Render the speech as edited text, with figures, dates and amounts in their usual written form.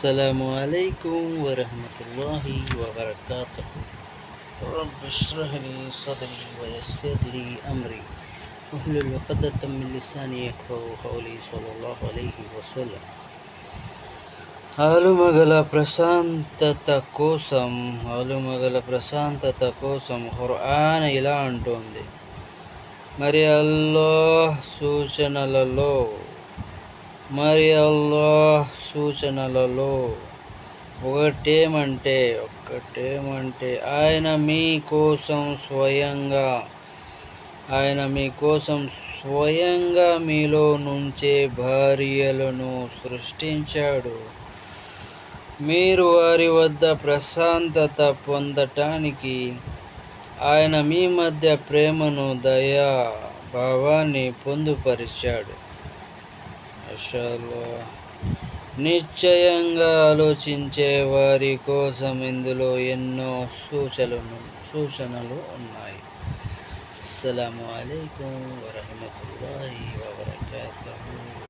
Assalamualaikum warahmatullahi wabarakatuh. Rabbi shrah li sadri wa yassir li amri wahlul 'uqdatam min lisani yafqahu qawli sallallahu alaihi wasallam. ఆలుమగల ప్రశాంతత కోసం ఖురాన్ ఇలా అంటోంది. మరి అల్లాహ్ సూచనలలో ఒకటేమంటే ఆయన మీకోసం స్వయంగా మీలో నుంచే భార్యలను సృష్టించాడు. మీరు వారి వద్ద ప్రశాంతత పొందటానికి ఆయన మీ మధ్య ప్రేమను, దయా భావాన్ని పొందుపరిచాడు. నిశ్చయంగా ఆలోచించే వారి కోసం ఇందులో ఎన్నో సూచనలు ఉన్నాయి. అస్సలాము అలైకుం వరహ్మతుల్లాహి వబరకాతుహు.